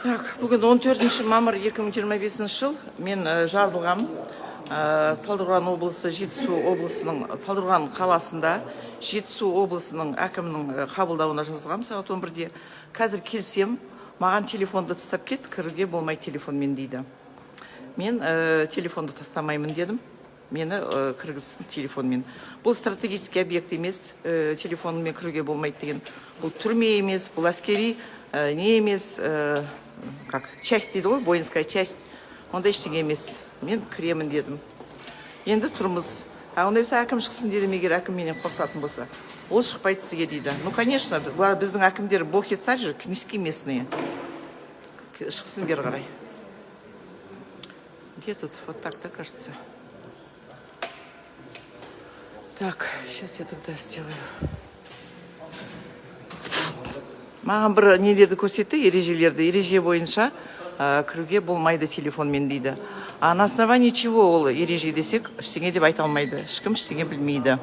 Так, бүгін 14 мамыр 2025 жыл. Мен жазылғам. Талдықорған облысы, Жетісу облысының, Талдықорған қаласында Жетісу облысының әкімінің қабылдауына жазылғам сағат 11-де. Қазір келсем, маған телефонды тастап кет, кіруге болмай телефонмен дейді. Мен телефонды тастамаймын дедім. Мені кіргізсін телефонмен. Бұл стратегический объект емес, телефонмен кіруге болмайды деген. Бұл түрме емес, бұл әскери не емес, как часть дейді ғой, воинская часть. Онда ештеңе емес. Мен кіремін дедім. Енді тұрмыз. Онда болса әкім шықсын дедім, егер әкім менен қорқатын болса. Ол шықпайды сізге дейді. Ну, конечно, біздің әкімдер бог и царь же, князьки местные. Шықсын бері қарай. Где тут? Вот так-то кажется. Так, сейчас я тогда сделаю. Маған бір нелерді көрсетті, ережелерді. Ереже бойынша кіруге болмайды телефонмен дейді. А на основании чего ол ереже десек, ештеңе деп айта алмайды. Ешкім ештеңе білмейді.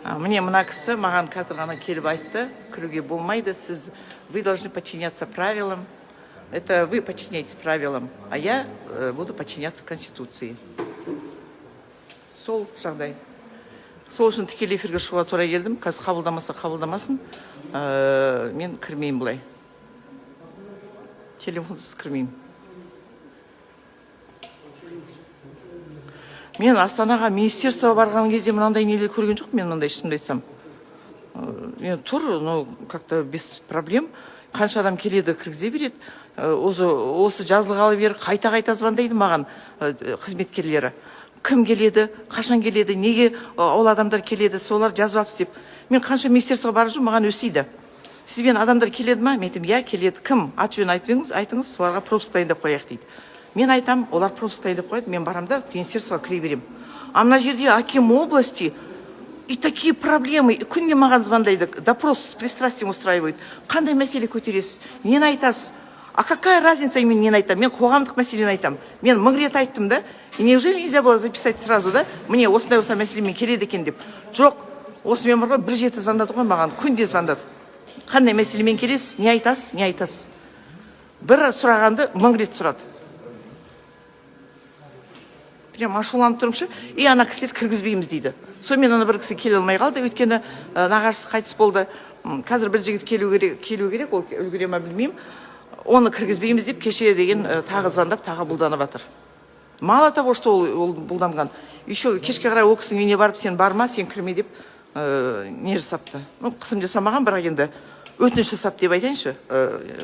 Мне мына кісі маған қазір ғана келіп айтты, кіруге болмайды, вы должны подчиняться правилам. Это вы подчиняетесь правилам, а я буду подчиняться Конституции. Сол жағдай. Сол үшін тікелей эфирге шығуға тура келдім. Қазір қабылдамаса қабылдамасын, мен кірмеймін бұлай. Телефонсыз кірмеймін. Мен Астанаға министерствоға барған кезде мынандай нелер көрген жоқ, мен мынандай шынымды айтсам. Мен тұр, ну, как-то без проблем. Қанша адам келеді, кіргізе береді. Осы жазылғалы бері қайта-қайта звондайды маған қызметкерлері. Кім келеді, қашан келеді, неге ол адамдар келеді, солар жазбапсыз деп. Мен қанша министерствоға барып жүрмін, маған өсейді. Сізбен адамдар келеді ма? Мен айтам, я келеді. Кім? Ат жөнін айтыңыз, соларға пропуск дайындап қояйық дейді. Мен айтам, олар пропуск дайындап қояды, мен барамда министерствоға кіре берем. А мына жерде аким области и такие проблемы. Күнде маған звондайды, допрос с пристрастием устраивают. Қандай мәселе көтересіз? Нені айтасыз? А какая разница мен нені айтам? Мен қоғамдық мәселені айтам. Мен мың рет айттым да. И неужели нельзя было записать сразу, да? Мне осындай мәселемен келеді екен деп. Жоқ, осымен бар ғой, бір жеті звондады ғой маған, күнде звондады. Қандай мәселемен келесіз? Не айтасыз? Не айтасыз? Бір сұрағанды мың рет сұрады. Прям ашуланып тұрмшы, и ана кісілер кіргізбейміз дейді. Сонымен ана бір кісі келе алмай қалды, өйткені нағашысы қайтыс болды. Қазір бір жігіт келу керек, ол үлгере ме білмеймін. Оны кіргізбейміз деп кеше деген тағы звондап, тағы бұлданып жатыр. Мало того, что ол бұлданған, еще кешке қарай ол кісінің үйіне барып, сен барма, сен кірме деп не жасапты. Ну, қысым жасамаған, бірақ енді өтініш жасап деп айтайыншы.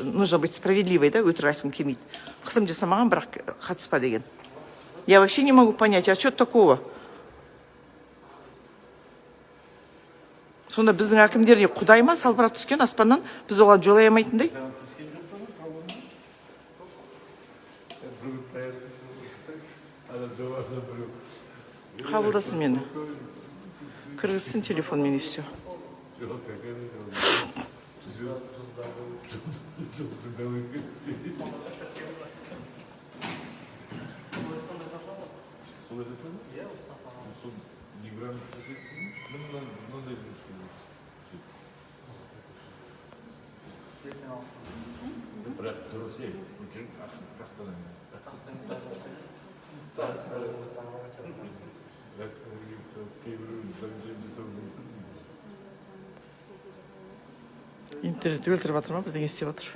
Нужно быть справедливой, да, өтірік айтқым келмейді. Қысым жасамаған, бірақ қатыспа деген. Я вообще не могу понять, а что такого? Сонда біздің әкімдеріне құдай ма салбырап түскен аспаннан, біз оған жолай алмайтындай? Қабылдасын мені. Кіргізсін телефонмен и все. Интернет өлтіріп жатыр ма, бірдеңе істеп жатыр.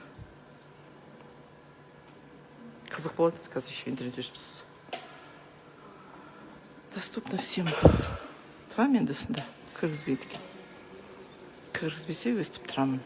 Қызық болады, қазір еще интернет өшіпсіз. Доступно всем. Тұрамын енді үстінде, кіргізбейді екен. Кіргізбесе өстіп тұрамын.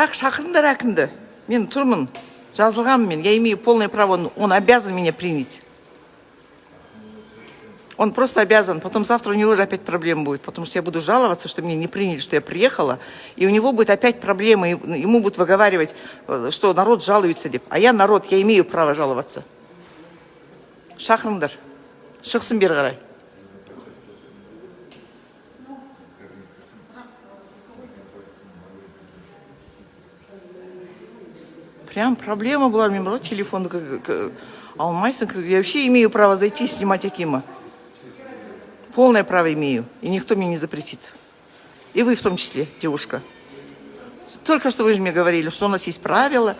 Так, шақырыңдар әкімді. Мен тұрмын, жазылғам мен. Я имею полное право, он обязан меня принять. Он просто обязан. Потом завтра у него же опять проблема будет, потому что я буду жаловаться, что меня не приняли, что я приехала, и у него будет опять проблемы, ему будут выговаривать, что народ жалуется. А я народ, я имею право жаловаться. Шақырыңдар. шықсын бері қарай. Прям проблема была, мне было телефон алмайсың. Я вообще имею право зайти и снимать Акима. Полное право имею, и никто мне не запретит. И вы в том числе, девушка. Только что вы же мне говорили, что у нас есть правила,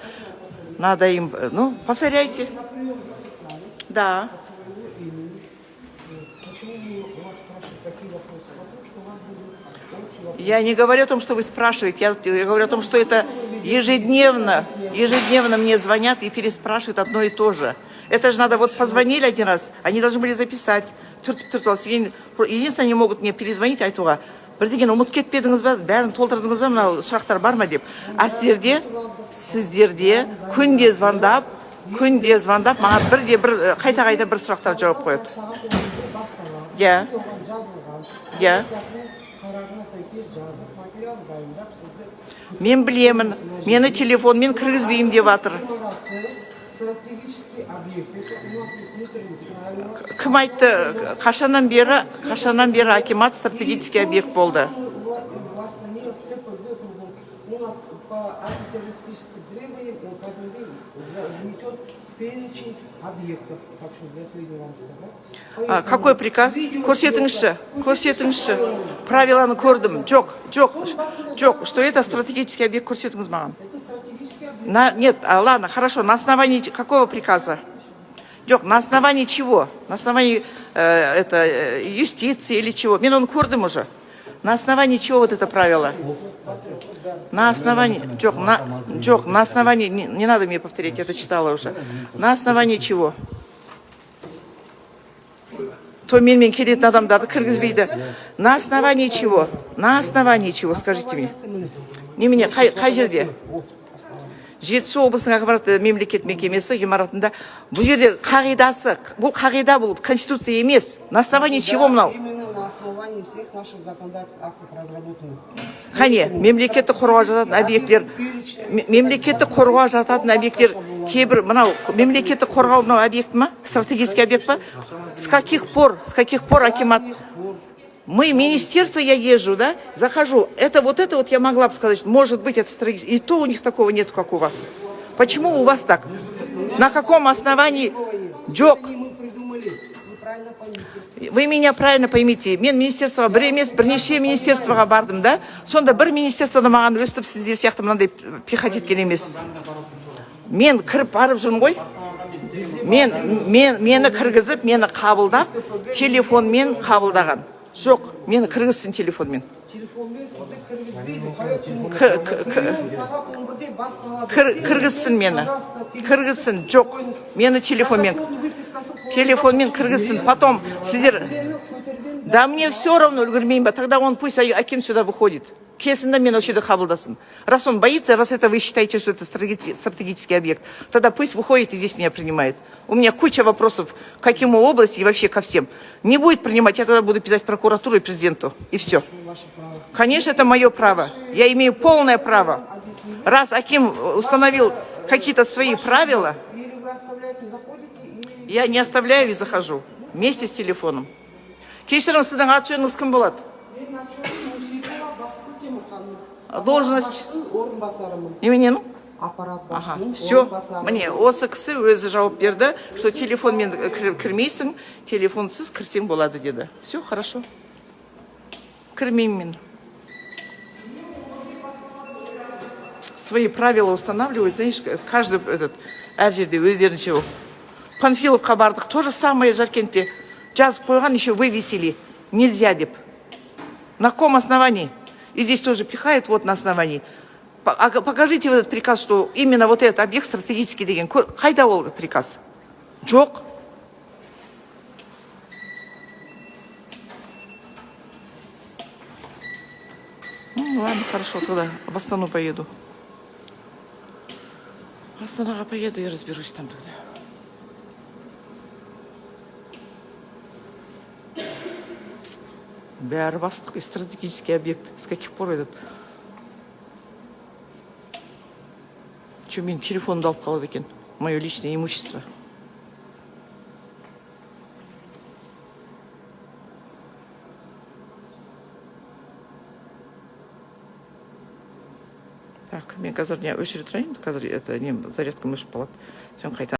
надо им... Ну, повторяйте. Да. Я не говорю о том, что вы спрашиваете, я говорю о том, что это ежедневно мне звонят и переспрашивают одно и то же. Это же надо, вот позвонили один раз, они должны были записать. Единственное, они могут мне перезвонить, айтуға. Бірдеген ұмыт кетпедіңіз бе, бәрін толтырдыңыз бе, мынау сұрақтар бар ма деп. А сіздерде күнде звондап, маған бір қайта бір сұрақтар жауап қояды. Я. Мен білемін, мені телефонмен кіргізбеймін деп жатыр. Кім айтты, қашаннан бері акимат стратегический объект болды. Какой приказ? Көрсетіңізші. Правиланы көрдім. Жоқ. Что это стратегический объект, көрсетіңіз маған. Нет, ладно, хорошо. На основании какого приказа? Жоқ, на основании чего? На основании юстиции или чего? Мен оны көрдім уже. На основании чего вот это правило? На основании... на основании... Не надо мне повторять, я это читала уже. На основании чего? То менімен келетін адамдарды кіргізбейді. На основании чего? На основании чего, скажите мне. Немене, қай жерде? Жетісу облысының ақпарат мемлекет мекемесі ғимаратында бұл жерде қағидасы, бұл қағида, бұл конституция емес. На основании чего мынау? Именно на основании всех наших законодательных актов разработаны. Қане, мемлекетті қорғауға жататын объекттер, кейбір мынау мемлекетті қорғау мынау объект ма? Стратегический объект па? С каких пор акимат? Мы, министерство, я езжу, да, захожу. Это вот я могла бы сказать, может быть, это стратегически. И то у них такого нет, как у вас. Почему у вас так? На каком основании? Джок. Вы меня правильно поймите. Мен министерство бірнеше министерствоға бардым, да? Сонда бір министерствода маған өстіп сіздер сияқты мынандай пихать еткен емес. Мен кіріп барып жүрмін ғой. Мені кіргізіп, мені қабылдап, телефонмен қабылдаған. Жоқ, мені кіргізсін телефонмен. Кіргізсін мені. Кіргізсін, жоқ. Мені телефонмен кіргізсін. Потом сіздер... Да мне все равно, үлгірмеймін ба. Тогда он пусть Аким сюда выходит. Келсін да мен осы жерде қабылдасын. Раз он боится, раз это вы считаете, что это стратегический объект, тогда пусть выходит и здесь меня принимает. У меня куча вопросов к какому области и вообще ко всем. Не будет принимать, я тогда буду писать прокуратуру и президенту. И все. Конечно, это мое право. Я имею полное право. Раз Аким установил какие-то свои правила, я не оставляю и захожу. Вместе с телефоном. Кешіріңіз, сіздің аты жөніңіз кім болады? Должность? Немене, ну? Ага, все. Мне осы кісі өзі жауап берді, что телефонмен кірмейсің, телефонсыз кірсең болады деді. Все, хорошо. Кірмеймін мен. Свои правила устанавливают, знаешь, каждый әр жерде өздерінше. Панфиловқа бардық, то же самое Жаркентте. Жазып қойған, еще вывесили. Нельзя деп. На каком основании? И здесь тоже пихают вот на основании. Покажите вот этот приказ, что именно вот этот объект стратегический деген. Қайда ол приказ? Жоқ. Ну ладно, хорошо, тогда в Астану поеду. В Астанаға поеду и разберусь там тогда. Бәрі бастық и стратегический объект. С каких пор этот? Че, мен телефонымды алып қалады екен? Мое личное имущество. Так, мен қазір не өшіре тұрайын, қазір это нем зарядкам өшіп қалады. Сен қайта